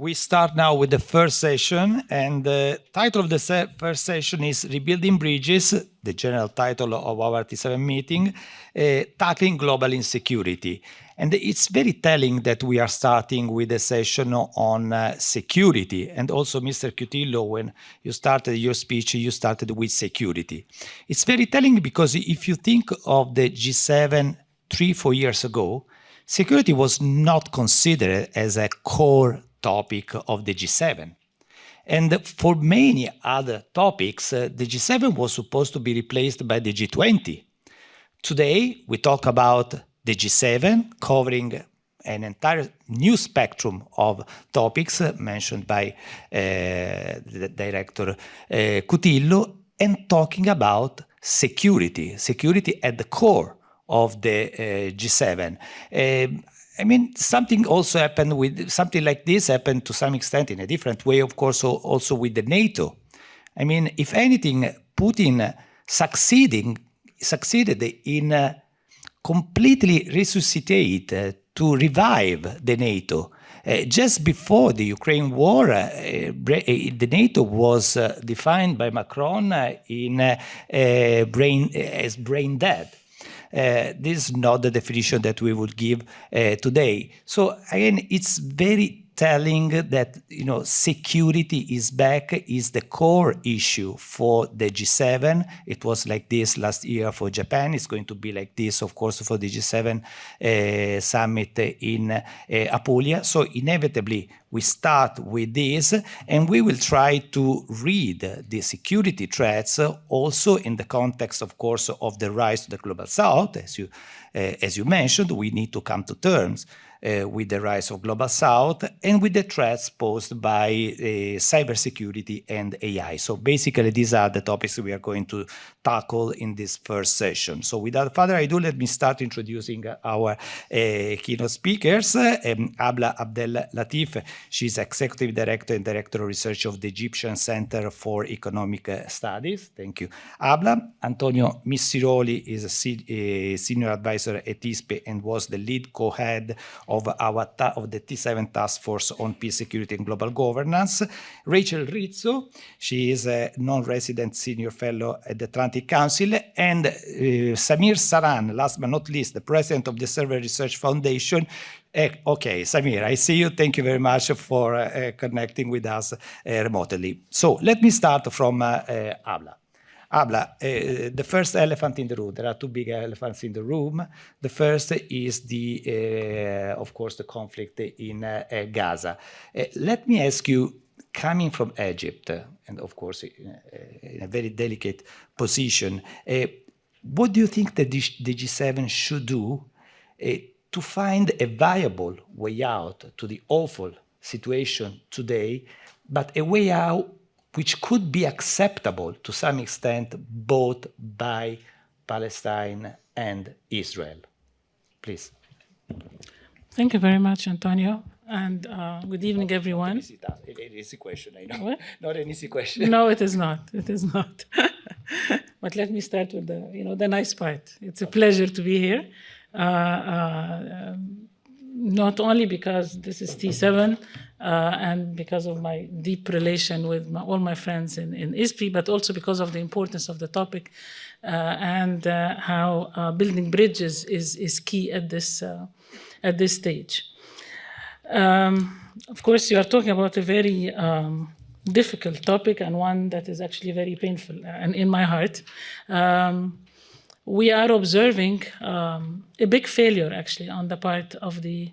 we start now with the first session, and the title of the first session is Rebuilding Bridges, the general title of our T7 meeting, Tackling Global Insecurity. And it's very telling that we are starting with a session on security. And also, Mr. Cutillo, when you started your speech, you started with security. It's very telling because if you think of the G7 3-4 years ago, security was not considered as a core topic of the G7. And for many other topics, the G7 was supposed to be replaced by the G20. Today, we talk about the G7 covering an entire new spectrum of topics mentioned by the director Cutillo, and talking about security at the core of the G7. I mean, something also happened with something like this happened to some extent in a different way, of course, also with the NATO. I mean, if anything, Putin succeeded in completely resuscitate, to revive the NATO. Just before the Ukraine war, the NATO was defined by Macron as brain dead. This is not the definition that we would give today. So again, it's very telling that security is back, is the core issue for the G7. It was like this last year for Japan. It's going to be like this, of course, for the G7 summit in Apulia. So inevitably, we start with this, and we will try to read the security threats also in the context, of course, of the rise to the global south. As you mentioned, we need to come to terms with the rise of global south and with the threats posed by cybersecurity and AI. So basically, these are the topics we are going to tackle in this first session. So without further ado, let me start introducing our keynote speakers. Abla Abdel-Latif, she's Executive Director and Director of Research of the Egyptian Center for Economic Studies. Thank you, Abla. Antonio Missiroli is a Senior Advisor at ISPI and was the lead co-head of the T7 Task Force on Peace, Security and Global Governance. Rachel Rizzo, she is a non-resident Senior Fellow at the Atlantic Council. And Samir Saran, last but not least, the President of the Server Research Foundation. Okay, Samir, I see you. Thank you very much for connecting with us remotely. So let me start from Abla. Abla, the first elephant in the room. There are two big elephants in the room. The first is of course, the conflict in Gaza. Let me ask you, coming from Egypt, and of course in a very delicate position, what do you think that the G7 should do to find a viable way out to the awful situation today, but a way out which could be acceptable to some extent both by Palestine and Israel? Please. Thank you very much, Antonio, and good evening, everyone. An easy question, I know. What? Not an easy question. No, it is not. It is not. But let me start with the nice part. It's a pleasure to be here. Not only because this is T7 and because of my deep relation with all my friends in ISPI, but also because of the importance of the topic and how building bridges is key at this stage. Of course, you are talking about a very difficult topic and one that is actually very painful and in my heart. We are observing a big failure, actually, on the part of the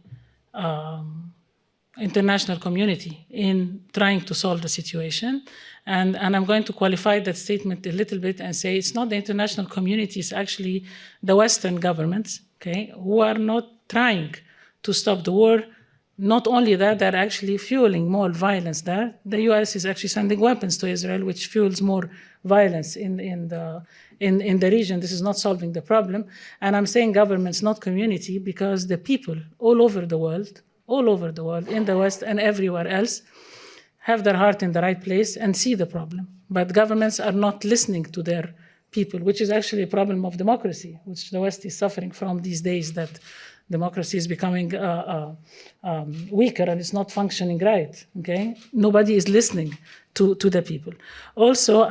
international community in trying to solve the situation. And I'm going to qualify that statement a little bit and say it's not the international community, it's actually the Western governments, okay, who are not trying to stop the war. Not only that, they're actually fueling more violence there. The US is actually sending weapons to Israel, which fuels more violence in the region. This is not solving the problem. And I'm saying governments, not community, because the people all over the world, in the West and everywhere else, have their heart in the right place and see the problem. But governments are not listening to their people, which is actually a problem of democracy, which the West is suffering from these days, that democracy is becoming weaker and it's not functioning right, okay? Nobody is listening to the people. Also,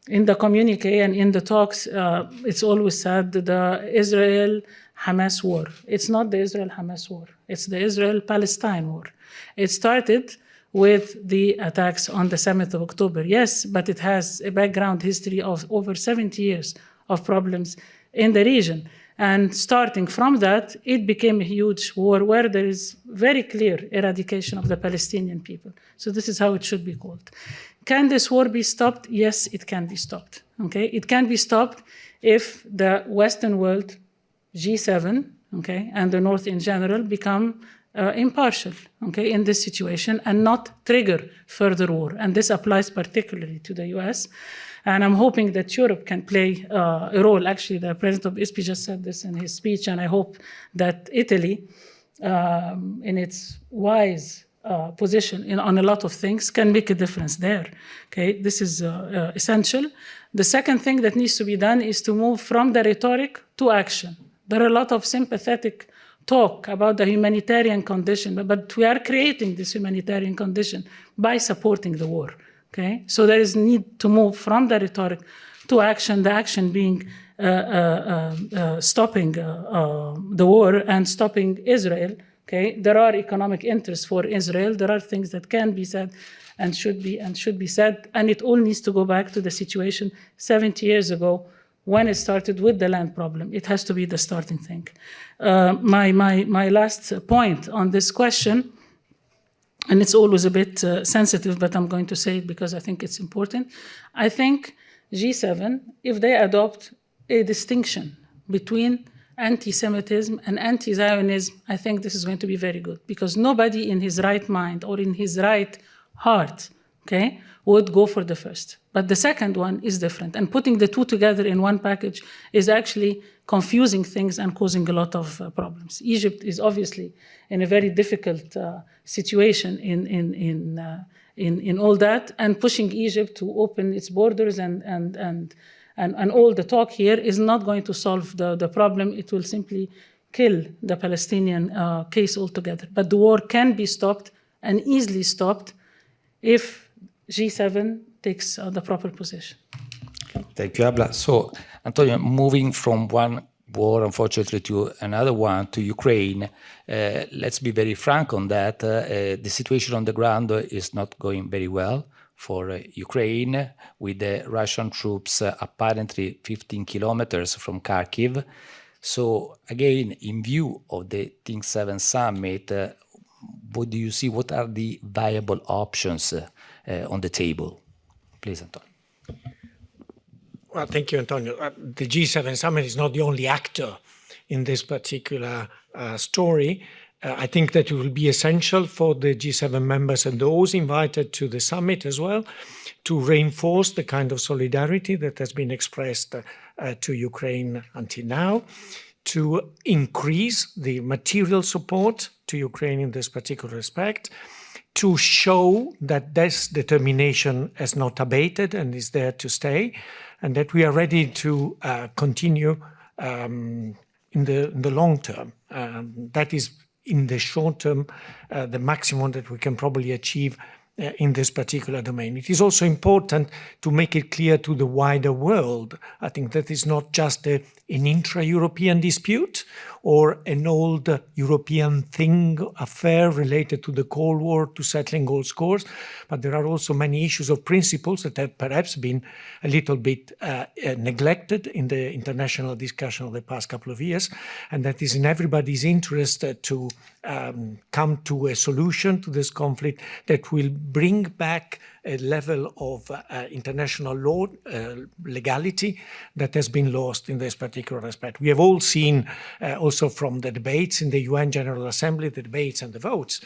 in the communique and in the talks, it's always said the Israel-Hamas war. It's not the Israel-Hamas war. It's the Israel-Palestine war. It started with the attacks on the 7th of October, yes, but it has a background history of over 70 years of problems in the region. And starting from that, it became a huge war where there is very clear eradication of the Palestinian people. So this is how it should be called. Can this war be stopped? Yes, it can be stopped. Okay, it can be stopped if the Western world, G7, okay, and the North in general become impartial, okay, in this situation and not trigger further war. And this applies particularly to the US. And I'm hoping that Europe can play a role. Actually, the president of ISPI just said this in his speech, and I hope that Italy, in its wise position on a lot of things, can make a difference there. Okay, this is essential. The second thing that needs to be done is to move from the rhetoric to action. There are a lot of sympathetic talk about the humanitarian condition, but we are creating this humanitarian condition by supporting the war. Okay, so there is need to move from the rhetoric to action. The action being stopping the war and stopping Israel. Okay, there are economic interests for Israel. There are things that can be said and should be said, and it all needs to go back to the situation 70 years ago when it started with the land problem. It has to be the starting thing. My last point on this question, and it's always a bit sensitive, but I'm going to say it because I think it's important. I think G7, if they adopt a distinction between anti-Semitism and anti-Zionism, I think this is going to be very good, because nobody in his right mind or in his right heart, okay, would go for the first. But the second one is different. And putting the two together in one package is actually confusing things and causing a lot of problems. Egypt is obviously in a very difficult situation in all that, and pushing Egypt to open its borders and all the talk here is not going to solve the problem. It will simply kill the Palestinian case altogether. But the war can be stopped and easily stopped if G7 takes the proper position. Thank you, Abla. So, Antonio, moving from one war, unfortunately, to another one, to Ukraine, let's be very frank on that. The situation on the ground is not going very well for Ukraine, with the Russian troops apparently 15 kilometers from Kharkiv. So, again, in view of the Think 7 summit, what do you see? What are the viable options on the table? Please, Antonio. Well, thank you, Antonio. The G7 summit is not the only actor in this particular story. I think that it will be essential for the G7 members and those invited to the summit as well to reinforce the kind of solidarity that has been expressed to Ukraine until now, to increase the material support to Ukraine in this particular respect, to show that this determination has not abated and is there to stay, and that we are ready to continue in the long term. That is, in the short term, the maximum that we can probably achieve in this particular domain. It is also important to make it clear to the wider world. I think that is not just an intra-European dispute or an old European affair related to the Cold War, to settling old scores, but there are also many issues of principles that have perhaps been a little bit neglected in the international discussion of the past couple of years, and that is in everybody's interest to come to a solution to this conflict that will bring back a level of international law, legality, that has been lost in this particular respect. We have all seen, also from the debates in the UN General Assembly, the debates and the votes,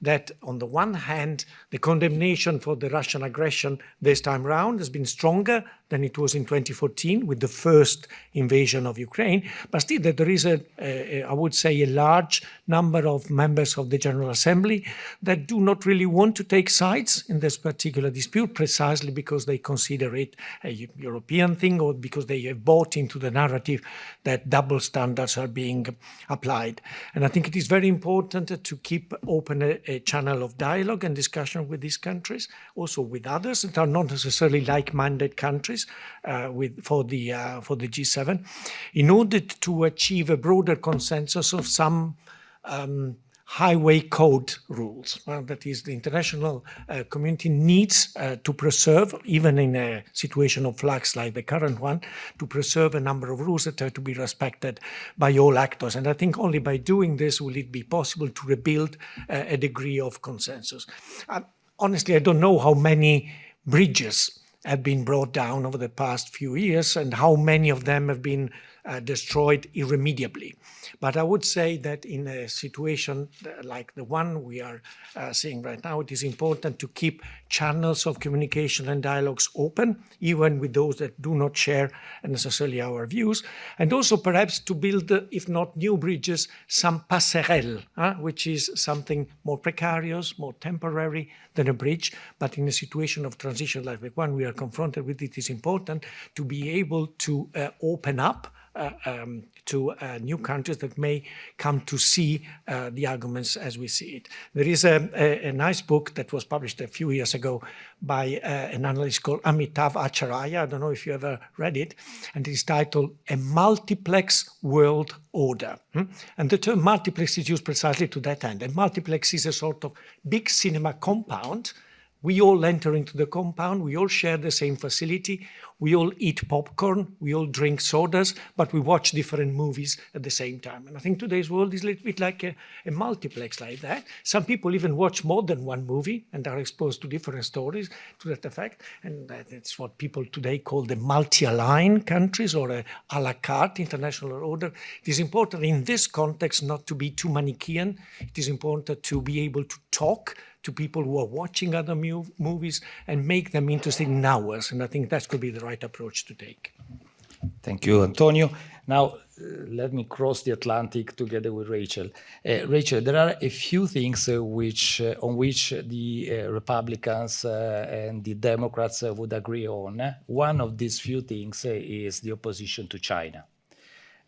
that on the one hand, the condemnation for the Russian aggression this time round has been stronger than it was in 2014 with the first invasion of Ukraine, but still that there is I would say, a large number of members of the General Assembly that do not really want to take sides in this particular dispute, precisely because they consider it a European thing or because they have bought into the narrative that double standards are being applied. And I think it is very important to keep open a channel of dialogue and discussion with these countries, also with others that are not necessarily like-minded countries for the G7, in order to achieve a broader consensus of some highway code rules. That is, the international community needs to preserve, even in a situation of flux like the current one, to preserve a number of rules that are to be respected by all actors. And I think only by doing this will it be possible to rebuild a degree of consensus. Honestly, I don't know how many bridges have been brought down over the past few years and how many of them have been destroyed irremediably. But I would say that in a situation like the one we are seeing right now, it is important to keep channels of communication and dialogues open, even with those that do not share necessarily our views, and also perhaps to build, if not new bridges, some passerelle, which is something more precarious, more temporary than a bridge, but in a situation of transition like the one we are confronted with, it is important to be able to open up to new countries that may come to see the arguments as we see it. There is a nice book that was published a few years ago by an analyst called Amitav Acharya. I don't know if you ever read it, and it is titled A Multiplex World Order. And the term multiplex is used precisely to that end. A multiplex is a sort of big cinema compound. We all enter into the compound, we all share the same facility, we all eat popcorn, we all drink sodas, but we watch different movies at the same time. And I think today's world is a little bit like a multiplex like that. Some people even watch more than one movie and are exposed to different stories to that effect. And that's what people today call the multi-aligned countries or a la carte international order. It is important in this context not to be too Manichaean. It is important to be able to talk to people who are watching other movies and make them interested in ours. And I think that could be the right approach to take. Thank you, Antonio. Now, let me cross the Atlantic together with Rachel. Rachel, there are a few things on which the Republicans and the Democrats would agree on. One of these few things is the opposition to China.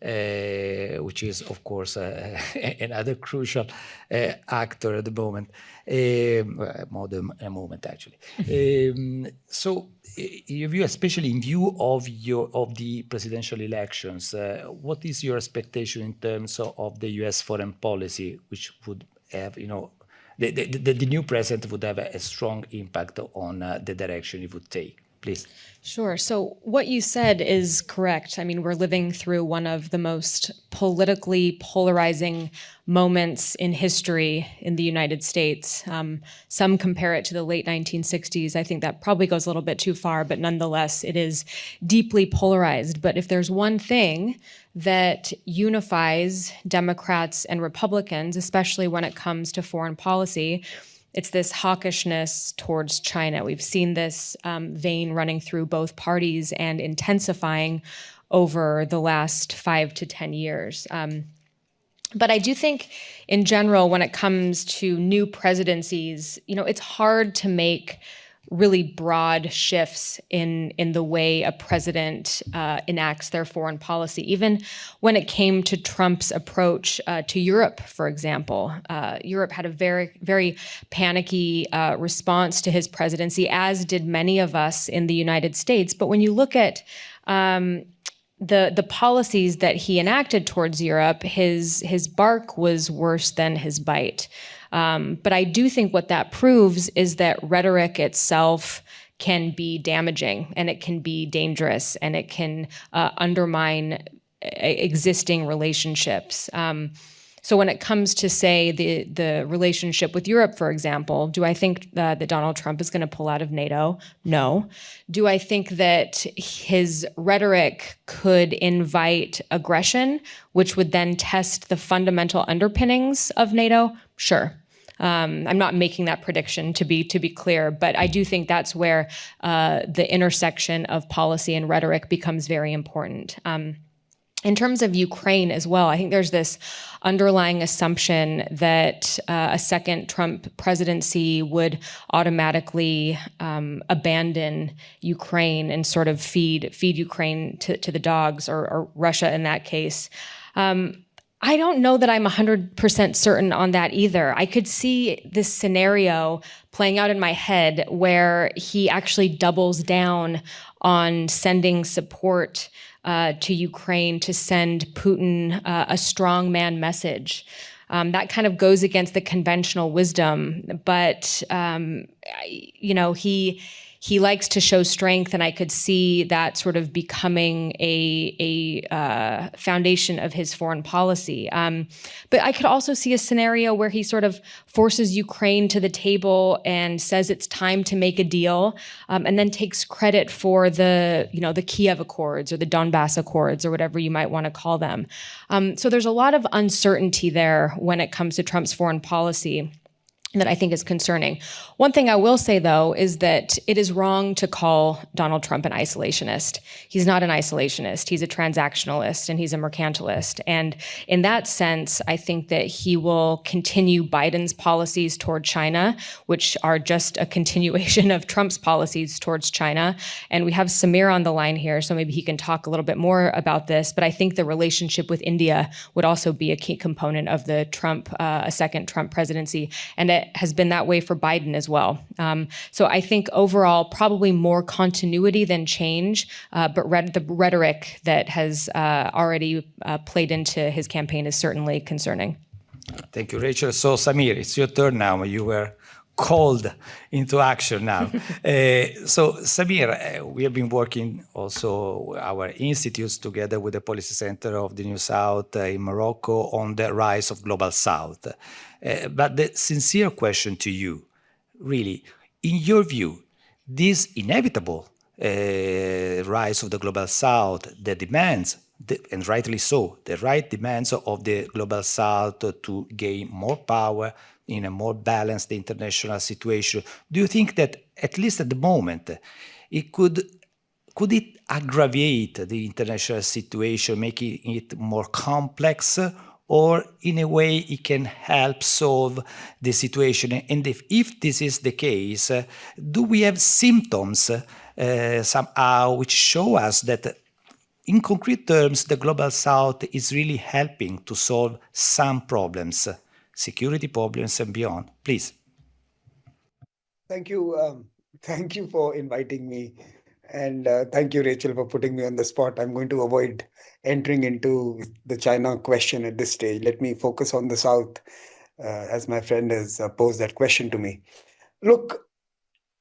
Which is, of course, another crucial actor at the moment, more than a moment, actually. So, your view, especially in view of the presidential elections, what is your expectation in terms of the U.S. foreign policy, which would have, the new president would have a strong impact on the direction it would take? Please. Sure. So what you said is correct. I mean, we're living through one of the most politically polarizing moments in history in the United States. Some compare it to the late 1960s. I think that probably goes a little bit too far, but nonetheless, it is deeply polarized. But if there's one thing that unifies Democrats and Republicans, especially when it comes to foreign policy, it's this hawkishness towards China. We've seen this vein running through both parties and intensifying over the last 5 to 10 years. But I do think, in general, when it comes to new presidencies, it's hard to make really broad shifts in the way a president enacts their foreign policy. Even when it came to Trump's approach to Europe, for example, Europe had a very, very panicky response to his presidency, as did many of us in the United States. But when you look at the policies that he enacted towards Europe, his bark was worse than his bite. But I do think what that proves is that rhetoric itself can be damaging, and it can be dangerous, and it can undermine existing relationships. So when it comes to, say, the relationship with Europe, for example, do I think that Donald Trump is going to pull out of NATO? No. Do I think that his rhetoric could invite aggression, which would then test the fundamental underpinnings of NATO? Sure. I'm not making that prediction to be clear, but I do think that's where the intersection of policy and rhetoric becomes very important. In terms of Ukraine as well, I think there's this underlying assumption that a second Trump presidency would automatically abandon Ukraine and sort of feed Ukraine to the dogs, or Russia in that case. I don't know that I'm 100% certain on that either. I could see this scenario playing out in my head where he actually doubles down on sending support to Ukraine to send Putin a strongman message. That kind of goes against the conventional wisdom, but he likes to show strength, and I could see that sort of becoming a foundation of his foreign policy. But I could also see a scenario where he sort of forces Ukraine to the table and says it's time to make a deal, and then takes credit for the Kiev Accords or the Donbass Accords or whatever you might want to call them. So there's a lot of uncertainty there when it comes to Trump's foreign policy that I think is concerning. One thing I will say, though, is that it is wrong to call Donald Trump an isolationist. He's not an isolationist. He's a transactionalist and he's a mercantilist. And in that sense, I think that he will continue Biden's policies toward China, which are just a continuation of Trump's policies towards China. And we have Samir on the line here, so maybe he can talk a little bit more about this. But I think the relationship with India would also be a key component of the a second Trump presidency. And it has been that way for Biden as well. So I think overall, probably more continuity than change, but the rhetoric that has already played into his campaign is certainly concerning. Thank you, Rachel. So Samir, it's your turn now. You were called into action now. So Samir, we have been working also our institutes together with the Policy Center of the New South in Morocco on the rise of Global South. But the sincere question to you, really, in your view, this inevitable rise of the Global South, the demands, and rightly so, the right demands of the Global South to gain more power in a more balanced international situation, do you think that, at least at the moment, could it aggravate the international situation, making it more complex, or in a way it can help solve the situation? And if this is the case, do we have symptoms somehow which show us that in concrete terms the Global South is really helping to solve some problems, security problems and beyond? Please. Thank you. Thank you for inviting me. And thank you, Rachel, for putting me on the spot. I'm going to avoid entering into the China question at this stage. Let me focus on the South, as my friend has posed that question to me. Look,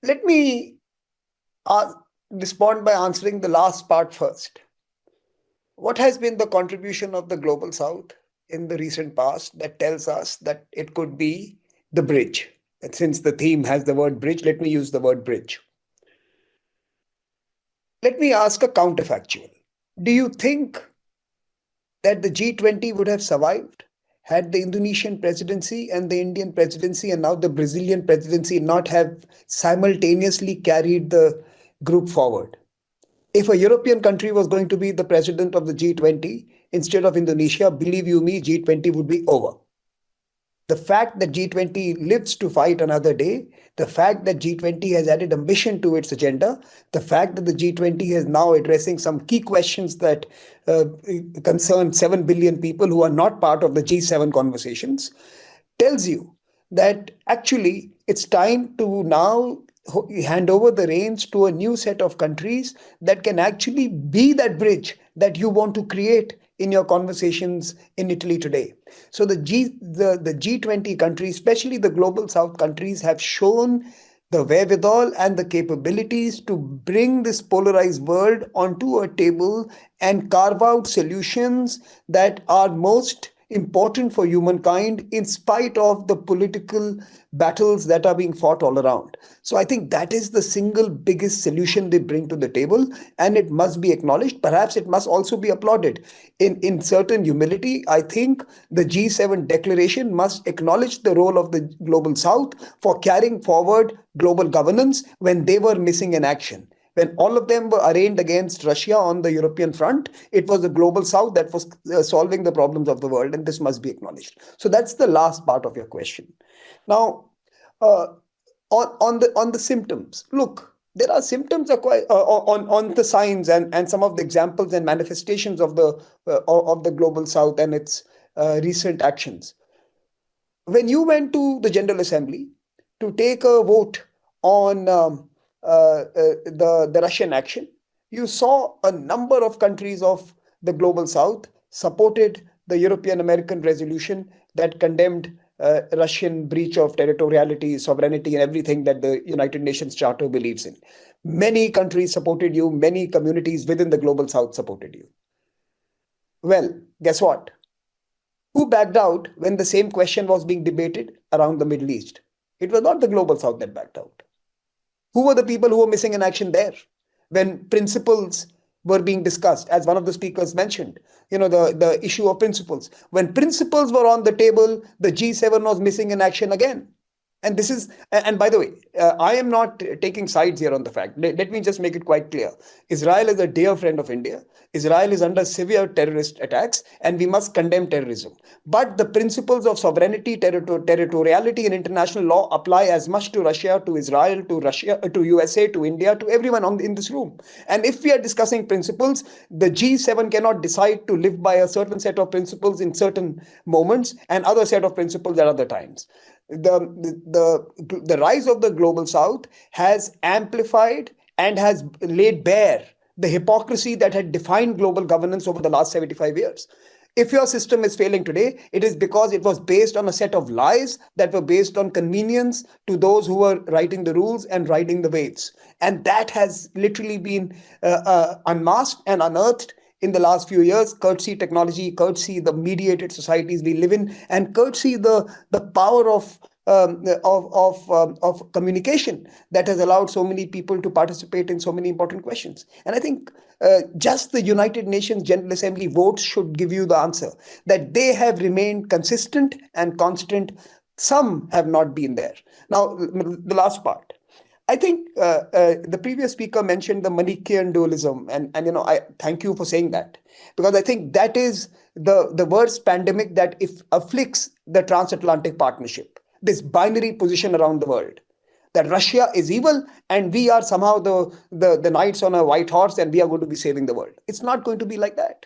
let me respond by answering the last part first. What has been the contribution of the Global South in the recent past that tells us that it could be the bridge? And since the theme has the word bridge, let me use the word bridge. Let me ask a counterfactual. Do you think that the G20 would have survived had the Indonesian presidency and the Indian presidency and now the Brazilian presidency not have simultaneously carried the group forward? If a European country was going to be the president of the G20 instead of Indonesia, believe you me, G20 would be over. The fact that G20 lives to fight another day, the fact that G20 has added ambition to its agenda, the fact that the G20 is now addressing some key questions that concern 7 billion people who are not part of the G7 conversations, tells you that actually it's time to now hand over the reins to a new set of countries that can actually be that bridge that you want to create in your conversations in Italy today. So the G20 countries, especially the Global South countries, have shown the wherewithal and the capabilities to bring this polarized world onto a table and carve out solutions that are most important for humankind in spite of the political battles that are being fought all around. So I think that is the single biggest solution they bring to the table, and it must be acknowledged. Perhaps it must also be applauded. In certain humility, I think the G7 declaration must acknowledge the role of the Global South for carrying forward global governance when they were missing in action. When all of them were arraigned against Russia on the European front, it was the Global South that was solving the problems of the world, and this must be acknowledged. So that's the last part of your question. Now, on the symptoms, look, there are symptoms on the signs and some of the examples and manifestations of the Global South and its recent actions. When you went to the General Assembly to take a vote on the Russian action, you saw a number of countries of the Global South supported the European American resolution that condemned Russian breach of territoriality, sovereignty, and everything that the United Nations Charter believes in. Many countries supported you, many communities within the Global South supported you. Well, guess what? Who backed out when the same question was being debated around the Middle East? It was not the Global South that backed out. Who were the people who were missing in action there when principles were being discussed, as one of the speakers mentioned, the issue of principles. When principles were on the table, the G7 was missing in action again. And this is, and by the way, I am not taking sides here on the fact. Let me just make it quite clear. Israel is a dear friend of India. Israel is under severe terrorist attacks, and we must condemn terrorism. But the principles of sovereignty, territoriality, and international law apply as much to Russia, to Israel, to USA, to India, to everyone in this room. And if we are discussing principles, the G7 cannot decide to live by a certain set of principles in certain moments and other set of principles at other times. The rise of the Global South has amplified and has laid bare the hypocrisy that had defined global governance over the last 75 years. If your system is failing today, it is because it was based on a set of lies that were based on convenience to those who were writing the rules and riding the waves. And that has literally been unmasked and unearthed in the last few years, courtesy technology, courtesy the mediated societies we live in, and courtesy the power of communication that has allowed so many people to participate in so many important questions. And I think just the United Nations General Assembly votes should give you the answer, that they have remained consistent and constant. Some have not been there. Now, the last part. I think the previous speaker mentioned the Manichaean dualism, and I thank you for saying that, because I think that is the worst pandemic that afflicts the transatlantic partnership, this binary position around the world, that Russia is evil and we are somehow the knights on a white horse and we are going to be saving the world. It's not going to be like that.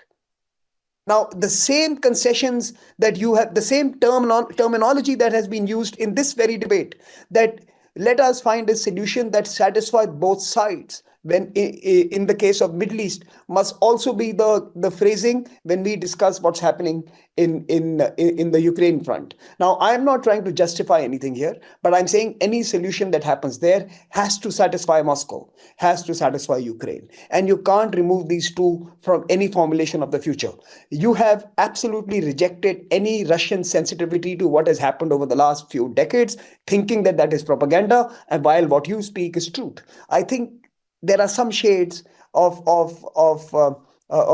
Now, the same concessions that you have, the same terminology that has been used in this very debate, that let us find a solution that satisfies both sides, when in the case of Middle East, must also be the phrasing when we discuss what's happening in the Ukraine front. Now, I am not trying to justify anything here, but I'm saying any solution that happens there has to satisfy Moscow, has to satisfy Ukraine. And you can't remove these two from any formulation of the future. You have absolutely rejected any Russian sensitivity to what has happened over the last few decades, thinking that that is propaganda, and while what you speak is truth. I think there are some shades of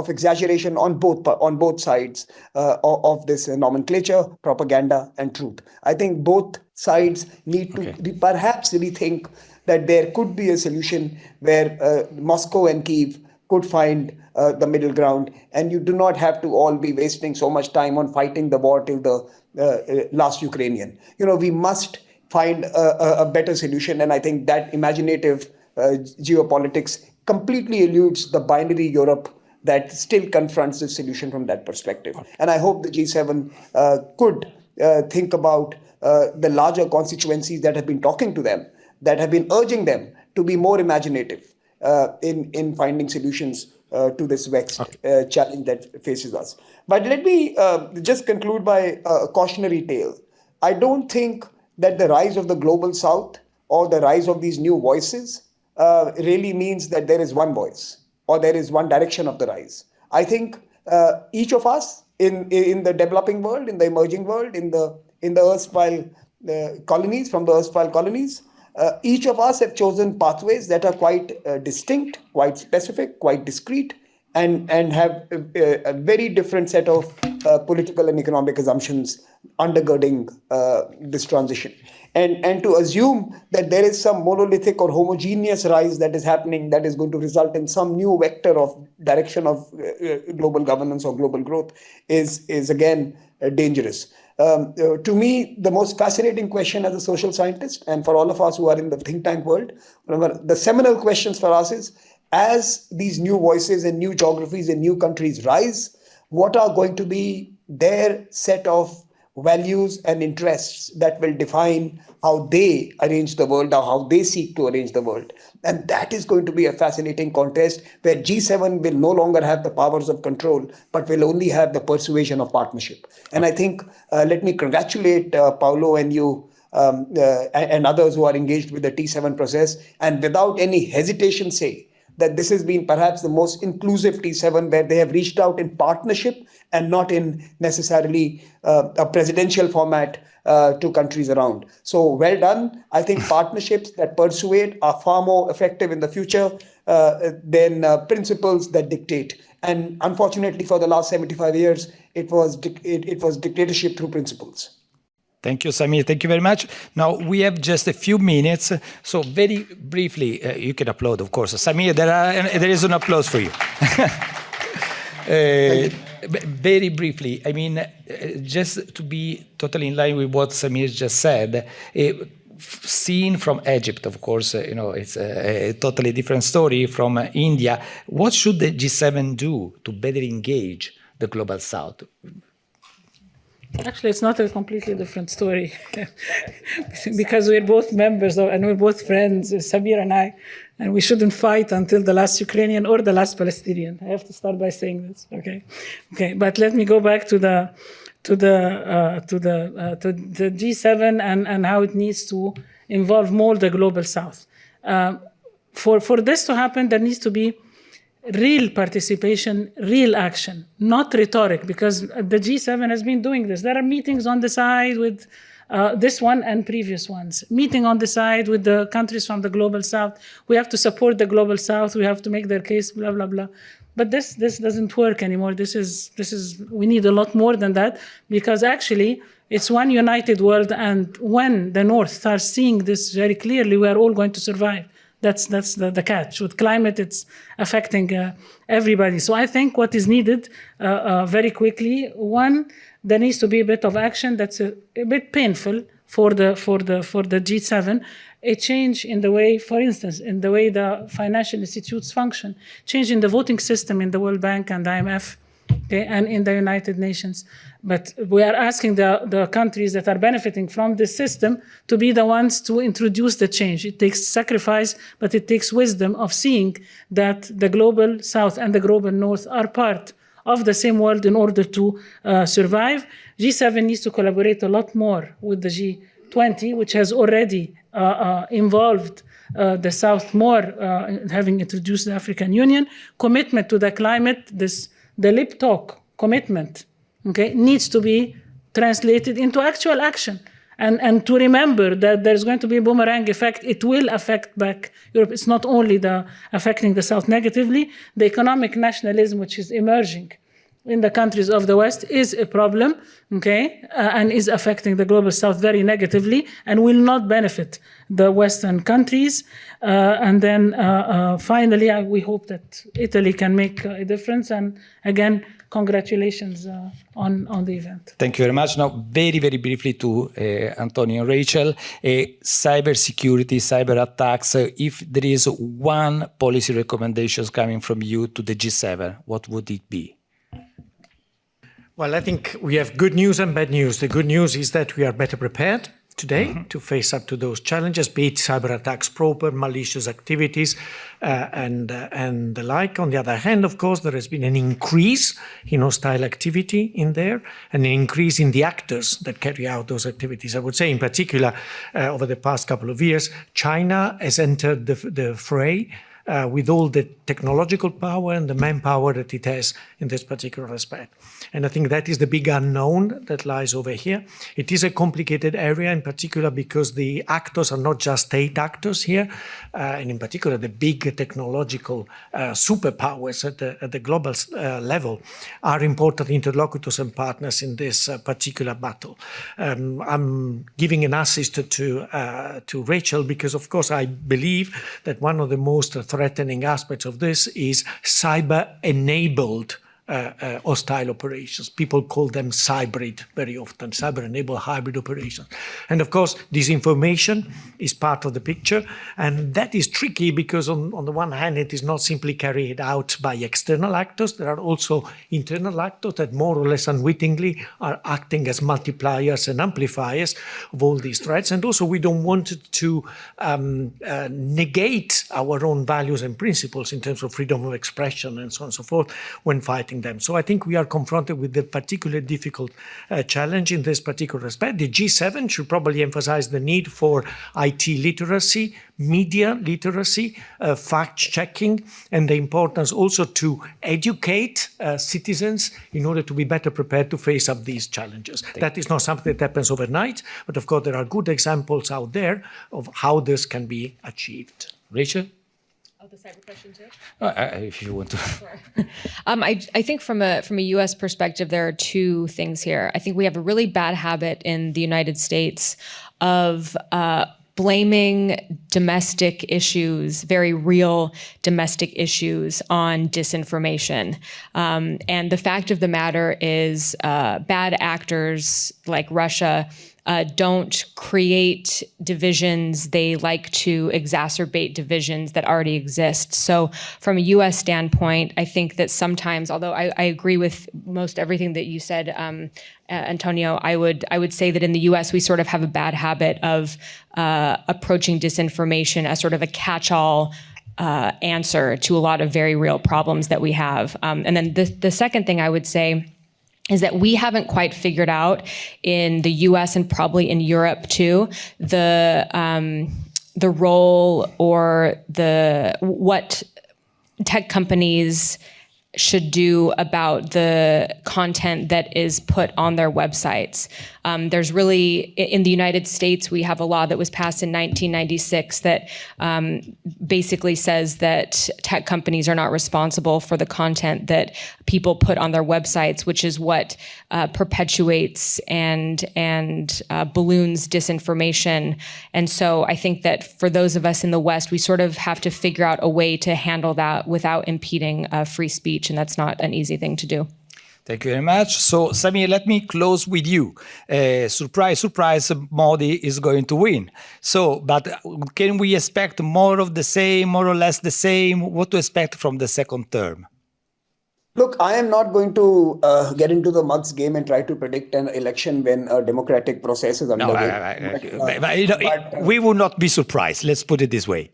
exaggeration on both sides of this nomenclature, propaganda and truth. I think both sides need to perhaps rethink that there could be a solution where Moscow and Kyiv could find the middle ground, and you do not have to all be wasting so much time on fighting the war till the last Ukrainian. We must find a better solution, and I think that imaginative geopolitics completely eludes the binary Europe that still confronts the solution from that perspective. And I hope the G7 could think about the larger constituencies that have been talking to them, that have been urging them to be more imaginative in finding solutions to this vexed challenge that faces us. But let me just conclude by a cautionary tale. I don't think that the rise of the Global South or the rise of these new voices really means that there is one voice or there is one direction of the rise. I think each of us in the developing world, in the emerging world, in the erstwhile colonies, from the erstwhile colonies. Each of us have chosen pathways that are quite distinct, quite specific, quite discrete, and have a very different set of political and economic assumptions undergirding this transition. And to assume that there is some monolithic or homogeneous rise that is happening that is going to result in some new vector of direction of global governance or global growth is again dangerous. To me, the most fascinating question as a social scientist, and for all of us who are in the think tank world, the seminal questions for us is, as these new voices and new geographies and new countries rise, what are going to be their set of values and interests that will define how they arrange the world or how they seek to arrange the world. And that is going to be a fascinating contest where G7 will no longer have the powers of control, but will only have the persuasion of partnership. And I think, let me congratulate Paolo and you and others who are engaged with the T7 process, and without any hesitation say that this has been perhaps the most inclusive T7 where they have reached out in partnership and not in necessarily a presidential format to countries around. So well done. I think partnerships that persuade are far more effective in the future than principles that dictate. And unfortunately, for the last 75 years, it was dictatorship through principles. Thank you, Samir. Thank you very much. Now, we have just a few minutes. So very briefly, you can applaud, of course. Samir, there is an applause for you. Very briefly, I mean, just to be totally in line with what Samir just said, seen from Egypt, of course, it's a totally different story from India. What should the G7 do to better engage the Global South? Actually, it's not a completely different story because we're both members and we're both friends, Samir and I, and we shouldn't fight until the last Ukrainian or the last Palestinian. I have to start by saying this, okay? But let me go back to the G7 and how it needs to involve more the Global South. For this to happen, there needs to be real participation, real action, not rhetoric, because the G7 has been doing this. There are meetings on the side with this one and previous ones. Meeting on the side with the countries from the Global South. We have to support the Global South. We have to make their case, blah, blah, blah. But this doesn't work anymore. We need a lot more than that, because actually it's one united world. And when the North starts seeing this very clearly, we are all going to survive. That's the catch. With climate, it's affecting everybody. So I think what is needed very quickly, one, there needs to be a bit of action that's a bit painful for the G7. A change in the way, for instance, in the way the financial institutes function, change in the voting system in the World Bank and IMF, and in the United Nations. But we are asking the countries that are benefiting from this system to be the ones to introduce the change. It takes sacrifice, but it takes wisdom of seeing that the Global South and the Global North are part of the same world in order to survive. G7 needs to collaborate a lot more with the G20, which has already involved the South more, having introduced the African Union. Commitment to the climate, the lip talk commitment, needs to be translated into actual action. And to remember that there's going to be a boomerang effect. It will affect back Europe. It's not only affecting the South negatively. The economic nationalism, which is emerging in the countries of the West, is a problem, and is affecting the Global South very negatively and will not benefit the Western countries. And then finally, we hope that Italy can make a difference. And again, congratulations on the event. Thank you very much. Now, very, very briefly to Antonio and Rachel, cybersecurity, cyber attacks. If there is one policy recommendations coming from you to the G7, what would it be? Well, I think we have good news and bad news. The good news is that we are better prepared today to face up to those challenges, be it cyber attacks, proper malicious activities, and the like. On the other hand, of course, there has been an increase in hostile activity in there, and an increase in the actors that carry out those activities. I would say, in particular, over the past couple of years, China has entered the fray with all the technological power and the manpower that it has in this particular respect. And I think that is the big unknown that lies over here. It is a complicated area, in particular because the actors are not just state actors here, and in particular the big technological superpowers at the global level are important interlocutors and partners in this particular battle. I'm giving an assist to Rachel because, of course, I believe that one of the most threatening aspects of this is cyber-enabled hostile operations. People call them cybrid very often, cyber-enabled hybrid operations. And of course, disinformation is part of the picture. And that is tricky because on the one hand, it is not simply carried out by external actors. There are also internal actors that more or less unwittingly are acting as multipliers and amplifiers of all these threats. And also, we don't want to negate our own values and principles in terms of freedom of expression and so on and so forth when fighting them. So I think we are confronted with a particularly difficult challenge in this particular respect. The G7 should probably emphasize the need for IT literacy, media literacy, fact-checking, and the importance also to educate citizens in order to be better prepared to face up these challenges. That is not something that happens overnight, but of course there are good examples out there of how this can be achieved. Rachel? The cyber question too? If you want to. I think from a U.S. perspective, there are two things here. I think we have a really bad habit in the United States of blaming domestic issues, very real domestic issues, on disinformation. And the fact of the matter is bad actors like Russia don't create divisions. They like to exacerbate divisions that already exist. So from a U.S. standpoint, I think that sometimes, although I agree with most everything that you said, Antonio, I would say that in the U.S. we sort of have a bad habit of approaching disinformation as sort of a catch-all answer to a lot of very real problems that we have. And then the second thing I would say is that we haven't quite figured out in the U.S. and probably in Europe too, the role or what tech companies should do about the content that is put on their websites. There's really, in the United States, we have a law that was passed in 1996 that basically says that tech companies are not responsible for the content that people put on their websites, which is what perpetuates and balloons disinformation. And so I think that for those of us in the West, we sort of have to figure out a way to handle that without impeding free speech, and that's not an easy thing to do. Thank you very much. So, Samir, let me close with you. Surprise, surprise, Modi is going to win. So, but can we expect more of the same, more or less the same? What to expect from the second term? Look, I am not going to get into the mugs game and try to predict an election when a democratic process is underway. We will not be surprised. Let's put it this way.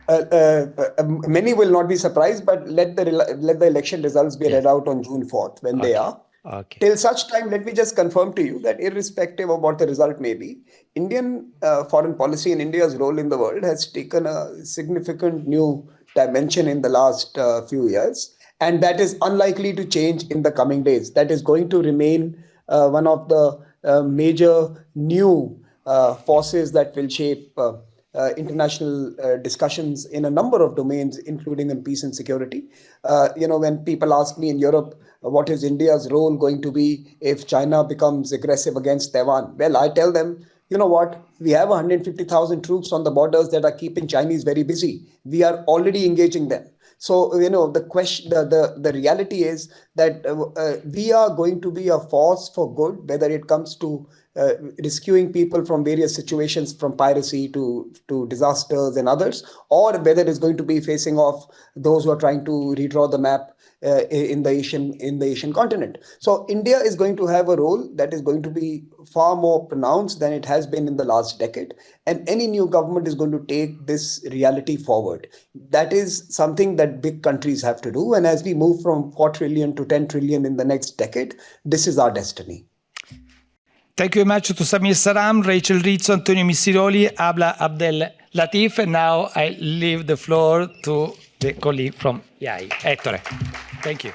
Many will not be surprised, but let the election results be read out on June 4th when they are. Okay. Till such time, let me just confirm to you that irrespective of what the result may be, Indian foreign policy and India's role in the world has taken a significant new dimension in the last few years. And that is unlikely to change in the coming days. That is going to remain one of the major new forces that will shape international discussions in a number of domains, including in peace and security. When people ask me in Europe, what is India's role going to be if China becomes aggressive against Taiwan? Well, I tell them, you know what? We have 150,000 troops on the borders that are keeping Chinese very busy. We are already engaging them. So, the question, the reality is that we are going to be a force for good, whether it comes to rescuing people from various situations, from piracy to disasters and others, or whether it's going to be facing off those who are trying to redraw the map in the Asian continent. So India is going to have a role that is going to be far more pronounced than it has been in the last decade. And any new government is going to take this reality forward. That is something that big countries have to do. And as we move from 4 trillion to 10 trillion in the next decade, this is our destiny. Thank you very much to Samir, Saran, Rachel, Rizzo, Antonio Missiroli, Abla, Abdel, Latif, and now I leave the floor to the colleague from IAI, Ettore. Thank you.